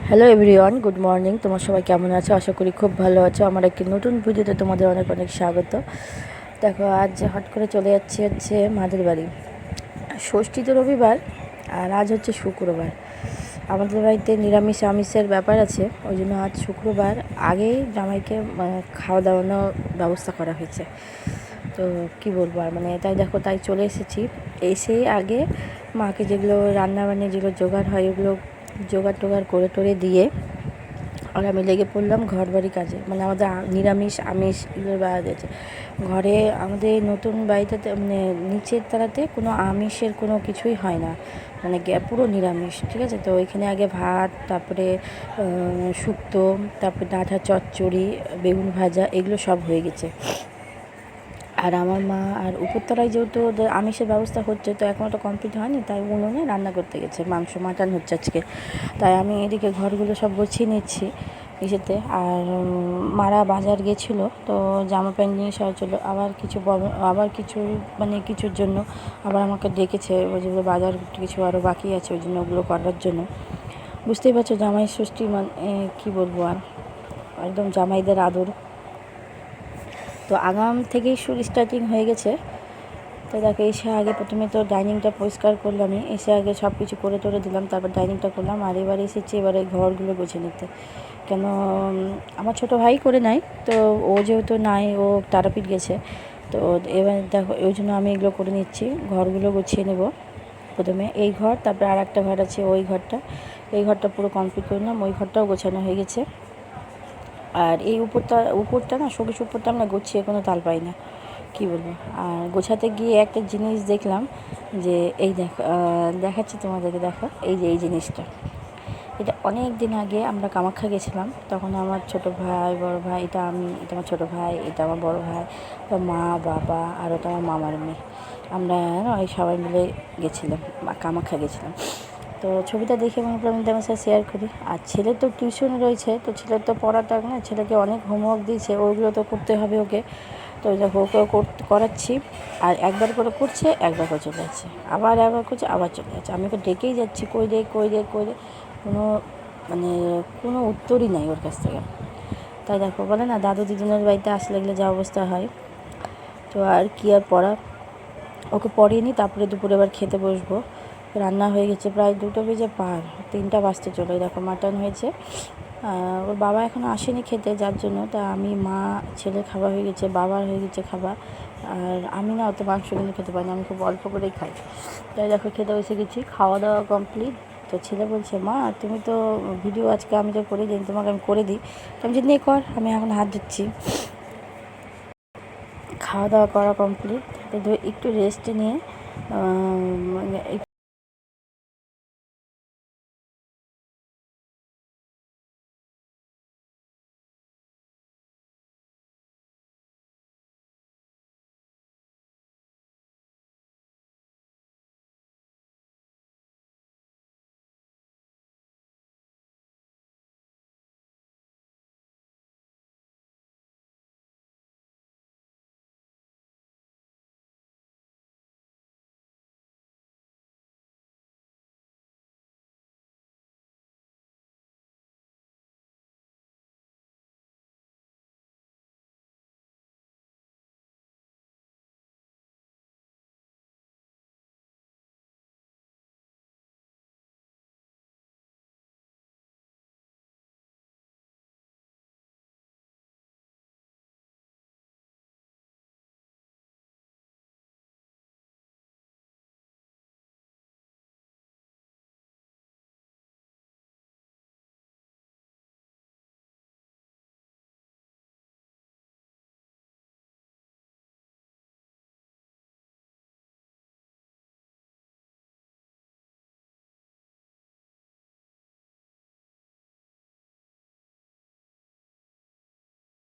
Hello everyone, good morning. তোমার সবাই কেমন আছো? আশা করি খুব ভালো আছো। আমার একটি নতুন ভিডিওতে তোমাদের অনেক অনেক স্বাগত। দেখো, আজ হট করে চলে যাচ্ছি মাদের বাড়ি। ষষ্ঠী তো রবিবার, আর আজ হচ্ছে শুক্রবার। আমাদের বাড়িতে নিরামিষ আমিষের ব্যাপার আছে, ওই জন্য আজ শুক্রবার আগেই জামাইকে খাওয়া দাওয়ানোর ব্যবস্থা করা হয়েছে। তো কি বলবো আর, তাই চলে এসেছি। এসেই আগে মাকে যেগুলো রান্নাবান্না যেগুলো জোগাড় হয় ওগুলো জোগাড় টোগাড় করে টোরে দিয়ে আর আমি লেগে পড়লাম ঘর বাড়ি কাজে। আমাদের নিরামিষ আমিষ এগুলোর বাদ আছে ঘরে। আমাদের নতুন বাড়িটাতে নিচের তলাতে কোনো আমিষের কোনো কিছুই হয় না, পুরো নিরামিষ, ঠিক আছে। তো ওইখানে আগে ভাত, তারপরে শুক্তো, তারপরে ডাঁটা চচ্চড়ি, বেগুন ভাজা, এগুলো সব হয়ে গেছে। আর আমার মা আর উপরতলায় যেহেতু ওদের আমিষের ব্যবস্থা হচ্ছে, তো এখনও তো কমপ্লিট হয়নি, তাই উনুনে রান্না করতে গেছে, মাটন হচ্ছে আজকে। তাই আমি এদিকে ঘরগুলো সব গুছিয়ে নিচ্ছি ইসেতে। আর মারা বাজার গেছিলো, তো জামা প্যান্ট নিয়ে সব চলো। আবার কিছু কিছুর জন্য আবার আমাকে ডেকেছে, যেগুলো বাজার কিছু আরও বাকি আছে, ওই জন্য ওগুলো করার জন্য। বুঝতেই পারছো, জামাই ষষ্ঠী কী বলবো আর, একদম জামাইদের আদর। তো আগাম থেকেই স্টার্টিং হয়ে গেছে। তো দেখো, এসে আগে প্রথমে তো ডাইনিংটা পরিষ্কার করলাম, এসে আগে সব কিছু করে টোরে দিলাম, তারপর ডাইনিংটা করলাম। আর এবারে এসেছি এবারে ঘরগুলো গুছিয়ে নিতে। কেন, আমার ছোটো ভাই করে নাই, তো ও যেহেতু নাই, ও তারাপীঠ গেছে, তো এবার দেখো ওই জন্য আমি এগুলো করে নিচ্ছি। ঘরগুলো গুছিয়ে নেব প্রথমে, এই ঘর, তারপরে আর একটা ঘর আছে ওই ঘরটা। এই ঘরটা পুরো কমপ্লিট করলাম, ওই ঘরটাও গোছানো হয়ে গেছে। আর এই উপরটা না, শোকেস উপরটা আমরা গুছিয়ে কোনো তাল পাই না, কী বলবো। আর গোছাতে গিয়ে একটা জিনিস দেখলাম, যে এই দেখাচ্ছি তোমাদেরকে, দেখো এই জিনিসটা। এটা অনেক দিন আগে আমরা কামাখ্যা গেছিলাম, তখন আমার ছোটো ভাই, বড় ভাই, এটা আমার ছোটো ভাই, এটা আমার বড় ভাই, তো মা, বাবা, আর ওটা আমার মামার মেয়ে, আমরা ওই সবাই মিলে গেছিলাম, কামাখ্যা গেছিলাম। তো ছবিটা দেখে মনে করলাম আমার সাথে শেয়ার করি। আর ছেলের তো টিউশন রয়েছে, তো ছেলের তো পড়াটা না, ছেলেকে অনেক হোমওয়ার্ক দিয়েছে, ওইগুলো তো করতে হবে ওকে। তো দেখো ওকে করাচ্ছি, আর একবার করে করছে, একবার করে চলে যাচ্ছে, আবার একবার করছে, আবার চলে যাচ্ছে। আমি ওকে ডেকেই যাচ্ছি, কই রে, কোনো কোনো উত্তরই নাই ওর কাছ থেকে। তাই দেখো, বলে না দাদু দিদুনের বাড়িতে আসলে গেলে যা অবস্থা হয়। তো আর কি আর পড়া, ওকে পড়িয়ে নিই, তারপরে দুপুরে এবার খেতে বসবো। রান্না হয়ে গেছে, প্রায় 2টা বেজে পার, 3টা বাজতে চলে। দেখো মাটন হয়েছে, ওর বাবা এখনও আসেনি খেতে, যার জন্য। তা আমি, মা, ছেলে খাওয়া হয়ে গেছে, বাবার হয়ে গেছে খাবার। আর আমি না অত মাংস কিন্তু খেতে পারি না, আমি খুব অল্প করেই খাই। তাই দেখো খেতে বসে গেছি, খাওয়া দাওয়া কমপ্লিট। তো ছেলে বলছে, মা তুমি তো ভিডিও আজকে আমি তো করে দিই, তোমাকে আমি করে দিই। তো আমি যে নিয়ে কর, আমি এখন হাত ধুচ্ছি। খাওয়া দাওয়া করা কমপ্লিট, তো একটু রেস্ট নিয়ে